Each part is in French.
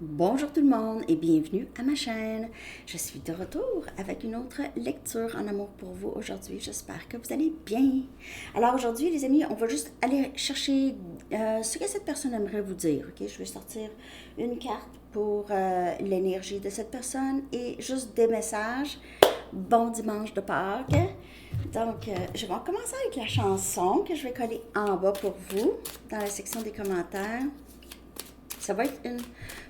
Bonjour tout le monde et bienvenue à ma chaîne. Je suis de retour avec une autre lecture en amour pour vous aujourd'hui. J'espère que vous allez bien. Alors aujourd'hui les amis, on va juste aller chercher ce que cette personne aimerait vous dire. Ok, je vais sortir une carte pour l'énergie de cette personne et juste des messages. Bon dimanche de Pâques. Donc je vais commencer avec la chanson que je vais coller en bas pour vous dans la section des commentaires. Ça va être une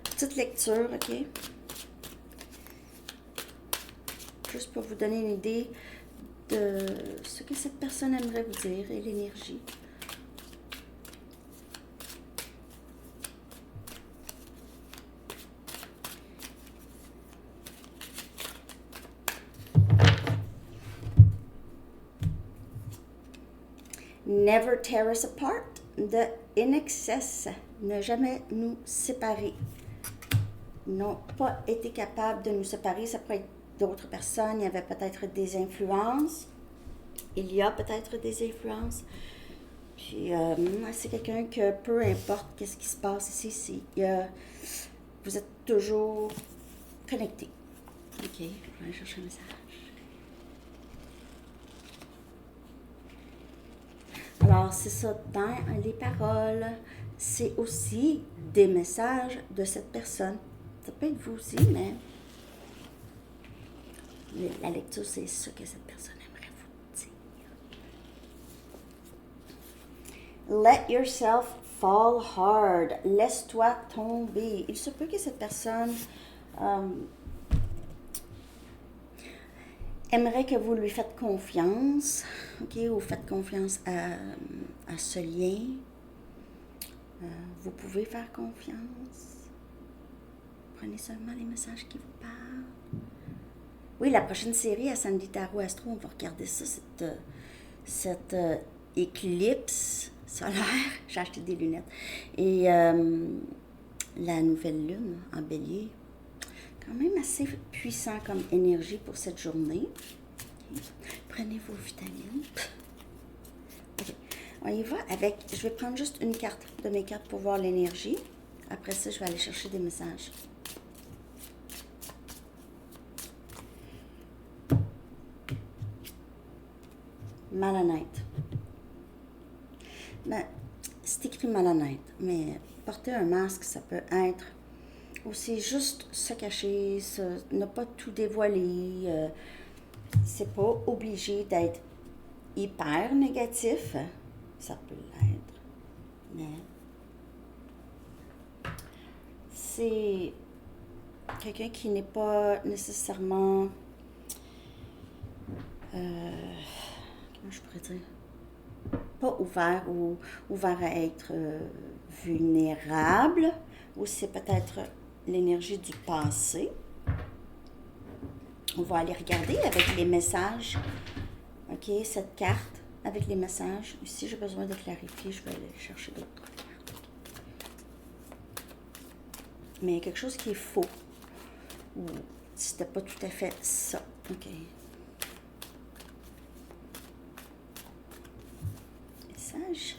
petite lecture, ok? Juste pour vous donner une idée de ce que cette personne aimerait vous dire et l'énergie. Never tear us apart de In Excess. Ne jamais nous séparer. N'ont pas été capables de nous séparer. Ça pourrait être d'autres personnes. Il y avait peut-être des influences. Il y a peut-être des influences. Puis, c'est quelqu'un que peu importe qu'est-ce qui se passe ici, vous êtes toujours connecté. Ok, je vais aller chercher un message. Alors, c'est ça, dans les paroles, c'est aussi des messages de cette personne. Ça peut être vous aussi, mais la lecture, c'est ce que cette personne aimerait vous dire. Let yourself fall hard. Laisse-toi tomber. Il se peut que cette personne aimerait que vous lui faites confiance, ok, ou faites confiance à ce lien. Vous pouvez faire confiance. Prenez seulement les messages qui vous parlent. Oui, la prochaine série à Sandy Tarot Astro, on va regarder ça, cette éclipse solaire. J'ai acheté des lunettes. Et la nouvelle lune en bélier. Quand même assez puissant comme énergie pour cette journée. Okay. Prenez vos vitamines. Okay. On y va avec, je vais prendre juste une carte de mes cartes pour voir l'énergie. Après ça, je vais aller chercher des messages. Malhonnête. Ben, c'est écrit malhonnête, mais porter un masque, ça peut être aussi juste se cacher, ne pas tout dévoiler. C'est pas obligé d'être hyper négatif. Ça peut l'être, mais c'est quelqu'un qui n'est pas nécessairement, comment je pourrais dire, pas ouvert ou ouvert à être vulnérable, ou c'est peut-être l'énergie du passé. On va aller regarder avec les messages, ok, cette carte avec les messages. Si j'ai besoin de clarifier, je vais aller chercher d'autres cartes. Mais il y a quelque chose qui est faux, ou c'était pas tout à fait ça, ok. Message.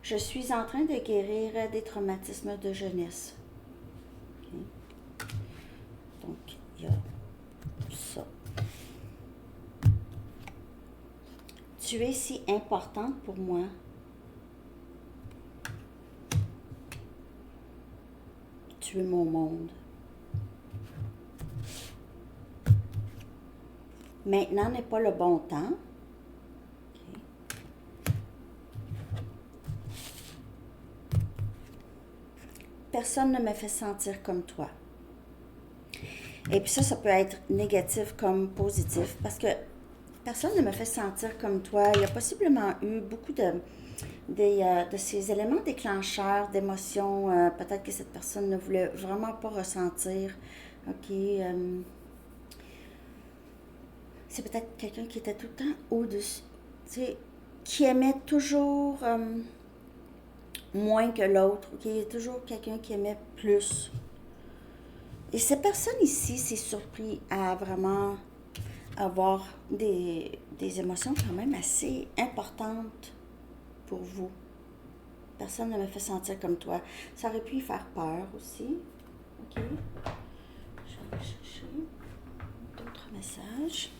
Je suis en train de guérir des traumatismes de jeunesse. Okay. Donc, il y a ça. Tu es si importante pour moi. Tu es mon monde. Maintenant n'est pas le bon temps. Personne ne me fait sentir comme toi. Et puis ça peut être négatif comme positif, parce que personne ne me fait sentir comme toi. Il y a possiblement eu beaucoup de ces éléments déclencheurs d'émotions, peut-être que cette personne ne voulait vraiment pas ressentir. Ok, c'est peut-être quelqu'un qui était tout le temps au-dessus, tu sais, qui aimait toujours moins que l'autre. Ok, il y a toujours quelqu'un qui aimait plus. Et cette personne ici s'est surpris à vraiment avoir des émotions quand même assez importantes pour vous. personne ne me fait sentir comme toi. Ça aurait pu y faire peur aussi. OK? Je vais chercher d'autres messages.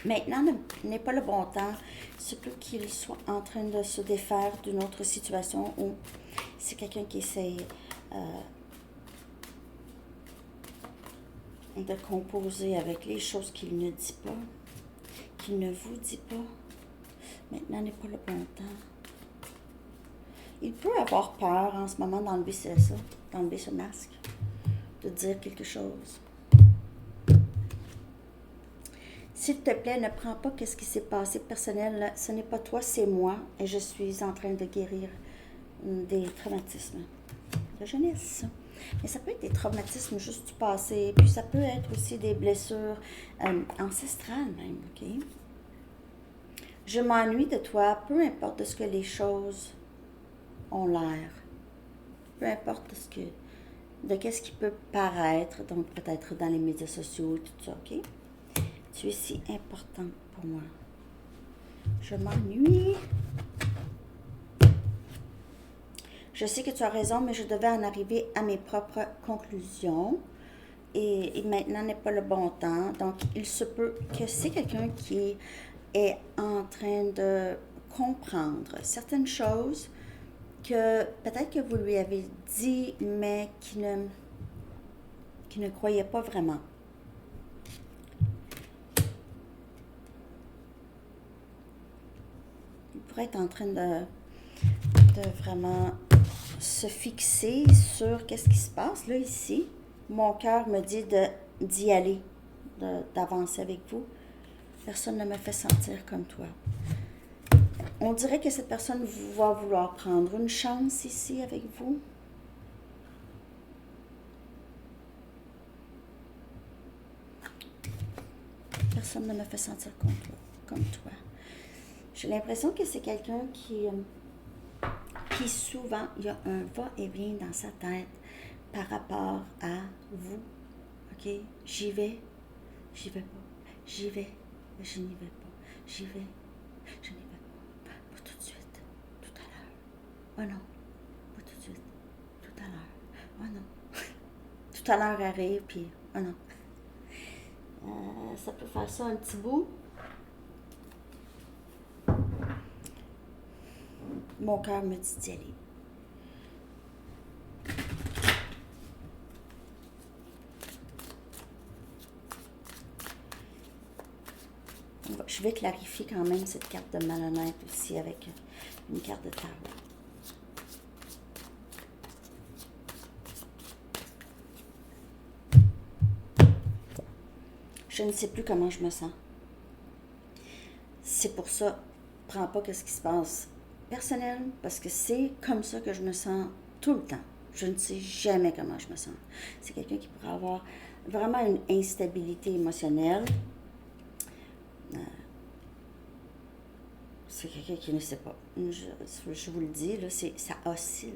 Maintenant n'est pas le bon temps. Il se peut qu'il soit en train de se défaire d'une autre situation où c'est quelqu'un qui essaie de composer avec les choses qu'il ne dit pas, qu'il ne vous dit pas. Maintenant n'est pas le bon temps. Il peut avoir peur en ce moment d'enlever d'enlever ce masque, de dire quelque chose. S'il te plaît, ne prends pas ce qui s'est passé personnel. Ce n'est pas toi, c'est moi. Et je suis en train de guérir des traumatismes de jeunesse. Mais ça peut être des traumatismes juste du passé. Puis ça peut être aussi des blessures ancestrales même, OK? Je m'ennuie de toi, peu importe de ce que les choses ont l'air. Peu importe de qu'est-ce qui peut paraître, donc peut-être dans les médias sociaux et tout ça, OK? Tu es si important pour moi. Je m'ennuie. Je sais que tu as raison, mais je devais en arriver à mes propres conclusions. Et maintenant n'est pas le bon temps. Donc, il se peut que c'est quelqu'un qui est en train de comprendre certaines choses que peut-être que vous lui avez dit, mais qui ne croyait pas vraiment. Il pourrait être en train de vraiment se fixer sur qu'est-ce qui se passe là ici. Mon cœur me dit d'y aller, d'avancer avec vous. Personne ne me fait sentir comme toi. On dirait que cette personne va vouloir prendre une chance ici avec vous. Personne ne me fait sentir comme toi. J'ai l'impression que c'est quelqu'un qui souvent, il y a un va-et-vient dans sa tête par rapport à vous. OK? J'y vais pas. J'y vais, je n'y vais pas. J'y vais, je n'y vais pas. Pas tout de suite, tout à l'heure. Oh non, pas tout de suite, tout à l'heure. Oh non. Tout à l'heure arrive, puis oh non. Ça peut faire ça un petit bout. Mon cœur me dit d'y aller. Je vais clarifier quand même cette carte de malhonnête aussi avec une carte de tarot. Je ne sais plus comment je me sens. C'est pour ça, prends pas ce qui se passe personnel, parce que c'est comme ça que je me sens tout le temps. Je ne sais jamais comment je me sens. C'est quelqu'un qui pourrait avoir vraiment une instabilité émotionnelle. C'est quelqu'un qui ne sait pas. Je vous le dis, là, ça oscille.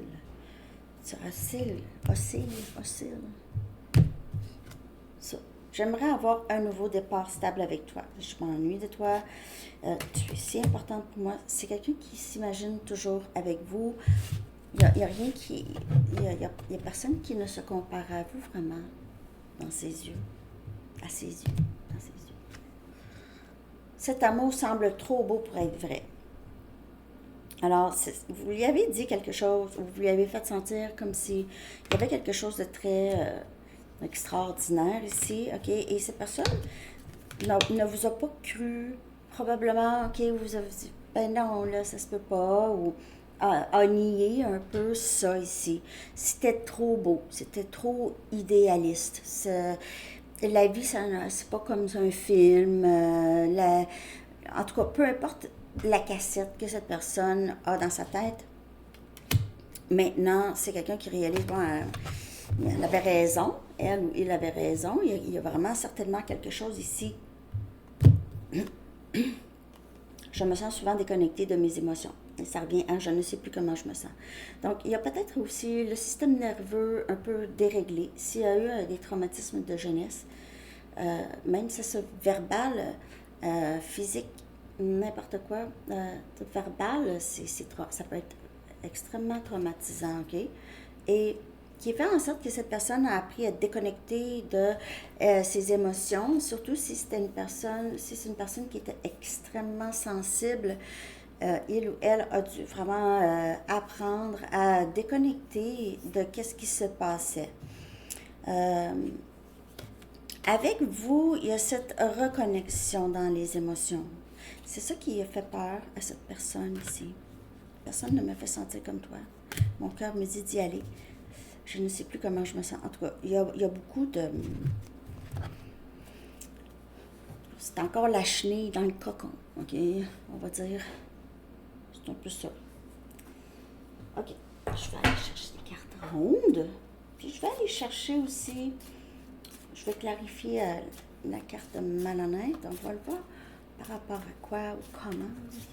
Ça oscille. Ça. J'aimerais avoir un nouveau départ stable avec toi. Je m'ennuie de toi. Tu es si importante pour moi. C'est quelqu'un qui s'imagine toujours avec vous. Il y a rien qui... Il y a personne qui ne se compare à vous vraiment dans ses yeux. À ses yeux. Dans ses yeux. Cet amour semble trop beau pour être vrai. Alors, vous lui avez dit quelque chose, ou vous lui avez fait sentir comme si il y avait quelque chose de très extraordinaire ici, OK? Et cette personne ne vous a pas cru, probablement, OK, vous avez dit, ben non, là, ça se peut pas, ou a nié un peu ça ici. C'était trop beau, c'était trop idéaliste. La vie, c'est pas comme un film. En tout cas, peu importe la cassette que cette personne a dans sa tête, maintenant, c'est quelqu'un qui réalise, bon, elle avait raison, elle ou il avait raison, il y a vraiment certainement quelque chose ici. Je me sens souvent déconnectée de mes émotions. Et ça revient à je ne sais plus comment je me sens. Donc, il y a peut-être aussi le système nerveux un peu déréglé. S'il y a eu des traumatismes de jeunesse, même si c'est verbal, physique, n'importe quoi, verbal, ça peut être extrêmement traumatisant, OK? Et qui fait en sorte que cette personne a appris à déconnecter de ses émotions, surtout si c'était une personne, si c'est une personne qui était extrêmement sensible. Il ou elle a dû vraiment apprendre à déconnecter de qu'est-ce qui se passait. Euh, Avec vous, il y a cette reconnexion dans les émotions. C'est ça qui a fait peur à cette personne ici. Personne ne me fait sentir comme toi. Mon cœur me dit d'y aller. Je ne sais plus comment je me sens. En tout cas, il y a beaucoup de... C'est encore la chenille dans le cocon, OK? On va dire. C'est un peu ça. OK. Je vais aller chercher des cartes rondes. Puis je vais aller chercher aussi... Je vais clarifier la carte malhonnête. On va le voir par rapport à quoi ou comment. Ici.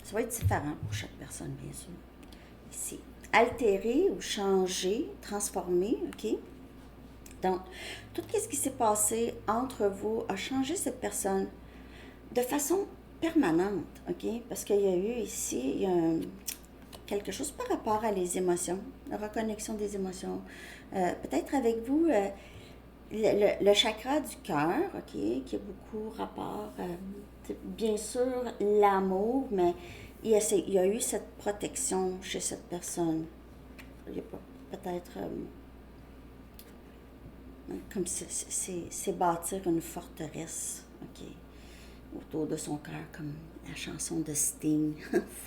Ça va être différent pour chaque personne, bien sûr. Ici. Altérer ou changer, transformer, OK? Donc, tout ce qui s'est passé entre vous a changé cette personne de façon permanente, OK? Parce qu'il y a eu ici, il y a quelque chose par rapport à les émotions, la reconnexion des émotions. Peut-être avec vous, le chakra du cœur, OK, qui a beaucoup rapport, bien sûr, l'amour, mais il y a eu cette protection chez cette personne. Il y a peut-être comme c'est bâtir une forteresse, OK, autour de son cœur, comme la chanson de Sting,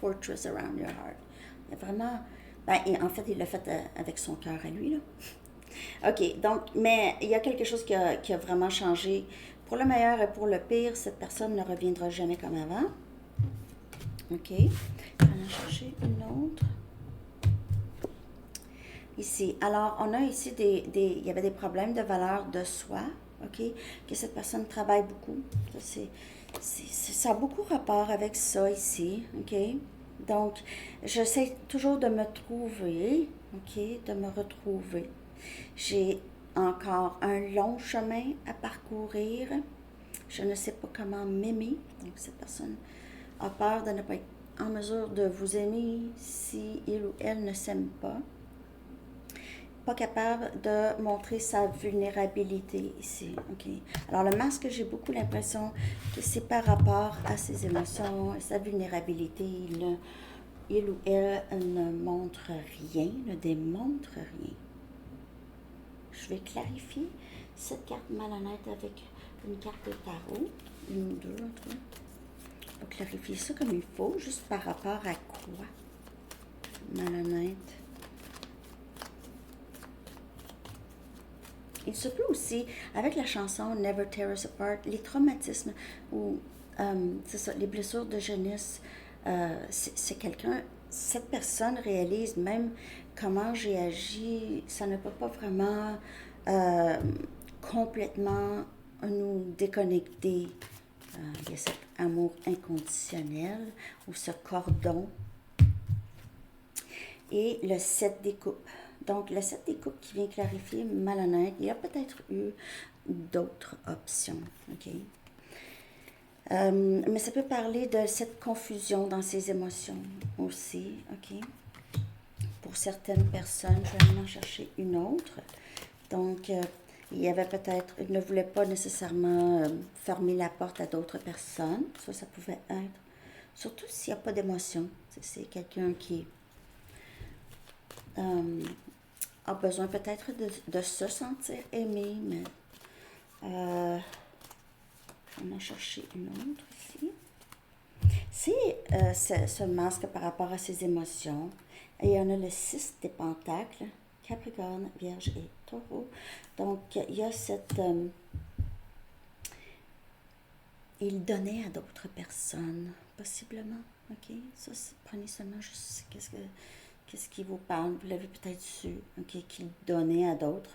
Fortress Around Your Heart. Il y a vraiment, en fait, il l'a fait avec son cœur à lui, là. OK, donc, mais il y a quelque chose qui a vraiment changé. Pour le meilleur et pour le pire, cette personne ne reviendra jamais comme avant. OK, je vais en chercher une autre. Ici, alors, on a ici il y avait des problèmes de valeur de soi, OK, que cette personne travaille beaucoup. Ça a beaucoup rapport avec ça ici, OK. Donc, j'essaie toujours de me trouver, OK, de me retrouver. J'ai encore un long chemin à parcourir. Je ne sais pas comment m'aimer. Donc, cette personne a peur de ne pas être en mesure de vous aimer si il ou elle ne s'aime pas. Pas capable de montrer sa vulnérabilité ici. OK. Alors, le masque, j'ai beaucoup l'impression que c'est par rapport à ses émotions, sa vulnérabilité. Il ou elle ne montre rien, ne démontre rien. Je vais clarifier cette carte malhonnête avec une carte de tarot, une ou deux, en tout cas. Je vais clarifier ça comme il faut, juste par rapport à quoi? Malhonnête. Il se peut aussi, avec la chanson Never Tear Us Apart, les traumatismes ou, c'est ça, les blessures de jeunesse, c'est quelqu'un, cette personne réalise même comment j'ai agi, ça ne peut pas vraiment complètement nous déconnecter. Il y a cet amour inconditionnel ou ce cordon. Et le 7 des coupes. Donc, le 7 des coupes qui vient clarifier malhonnête, il y a peut-être eu d'autres options, OK? Mais ça peut parler de cette confusion dans ses émotions aussi, OK? Pour certaines personnes, je vais en chercher une autre. Donc, il y avait peut-être, il ne voulait pas nécessairement fermer la porte à d'autres personnes. Ça pouvait être. Surtout s'il n'y a pas d'émotion. C'est quelqu'un qui a besoin peut-être de se sentir aimé, mais on va en chercher une autre ici. C'est ce masque par rapport à ses émotions. Et on a le 6 des pentacles, Capricorne, Vierge et Taureau. Donc, il y a cette... il donnait à d'autres personnes, possiblement. OK? Ça, prenez seulement juste qu'est-ce qui vous parle. Vous l'avez peut-être su, OK? Qu'il donnait à d'autres.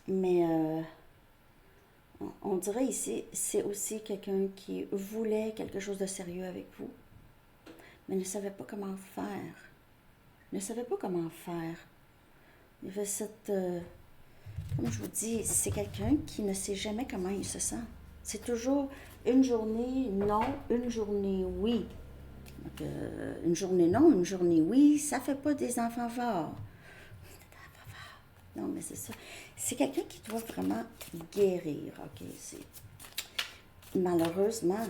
Mais on dirait ici, c'est aussi quelqu'un qui voulait quelque chose de sérieux avec vous, mais ne savait pas comment faire. Ne savait pas comment faire. Il y avait cette... comme je vous dis, c'est quelqu'un qui ne sait jamais comment il se sent. C'est toujours une journée non, une journée oui. Donc, une journée non, une journée oui, ça fait pas des enfants forts. Non, mais c'est ça. C'est quelqu'un qui doit vraiment guérir, ok? C'est malheureusement,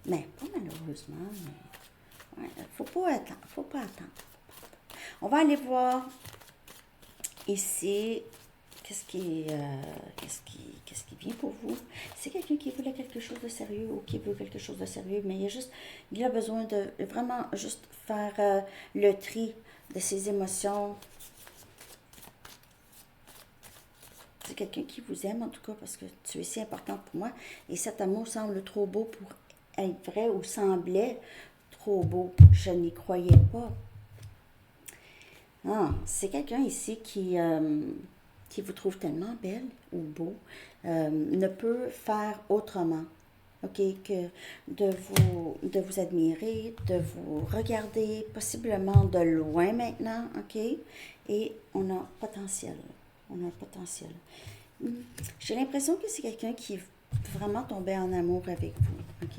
mais pas malheureusement, mais ouais, faut pas attendre. On va aller voir ici qu'est-ce qui vient pour vous. C'est quelqu'un qui voulait quelque chose de sérieux ou qui veut quelque chose de sérieux, mais il a besoin de vraiment juste faire le tri de ses émotions. C'est quelqu'un qui vous aime en tout cas parce que tu es si important pour moi et cet amour semble trop beau pour être vrai ou semblait trop beau. Je n'y croyais pas. Ah, c'est quelqu'un ici qui vous trouve tellement belle ou beau, ne peut faire autrement, ok, que de vous admirer, de vous regarder possiblement de loin maintenant, ok, et on a potentiel, on a un potentiel. J'ai l'impression que c'est quelqu'un qui est vraiment tombé en amour avec vous, ok,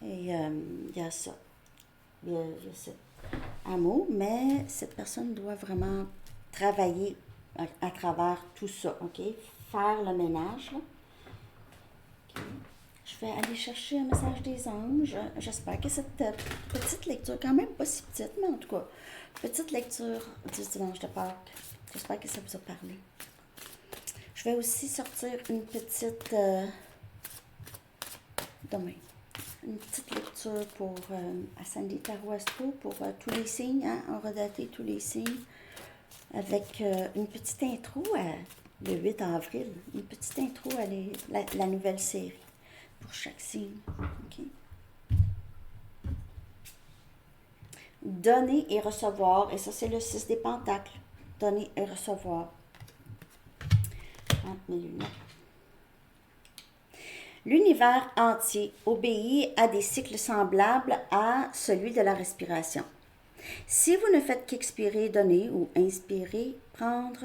et il y a ça. Il y a cet amour, mais cette personne doit vraiment travailler à travers tout ça, ok? Faire le ménage, là. Okay. Je vais aller chercher un message des anges. J'espère que cette petite lecture, quand même pas si petite, mais en tout cas, petite lecture du dimanche de Pâques, j'espère que ça vous a parlé. Je vais aussi sortir une petite... demain. Une petite lecture pour Ascendé Tarot Astro, pour tous les signes, hein, on va dater tous les signes, avec une petite intro le 8 avril, une petite intro à la nouvelle série pour chaque signe. Okay. Donner et recevoir, et ça c'est le 6 des pentacles, donner et recevoir. Ah, mes lunettes. L'univers entier obéit à des cycles semblables à celui de la respiration. Si vous ne faites qu'expirer, donner ou inspirer, prendre,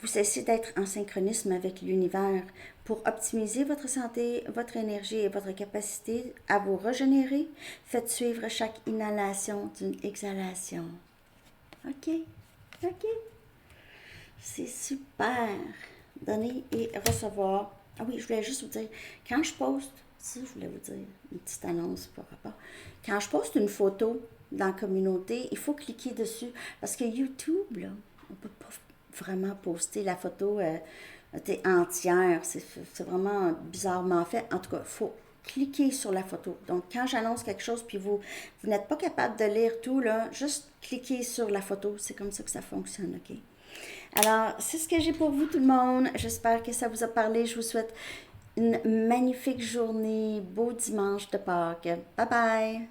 vous cessez d'être en synchronisme avec l'univers. Pour optimiser votre santé, votre énergie et votre capacité à vous régénérer, faites suivre chaque inhalation d'une exhalation. OK? OK? C'est super. Donner et recevoir. Ah oui, je voulais juste vous dire, quand je poste, ça je voulais vous dire, une petite annonce par rapport. Quand je poste une photo dans la communauté, il faut cliquer dessus. Parce que YouTube, là, on ne peut pas vraiment poster la photo entière. C'est vraiment bizarrement fait. En tout cas, il faut cliquer sur la photo. Donc, quand j'annonce quelque chose, puis vous n'êtes pas capable de lire tout, là, juste cliquez sur la photo. C'est comme ça que ça fonctionne, OK? Alors, c'est ce que j'ai pour vous tout le monde. J'espère que ça vous a parlé. Je vous souhaite une magnifique journée, beau dimanche de Pâques. Bye bye!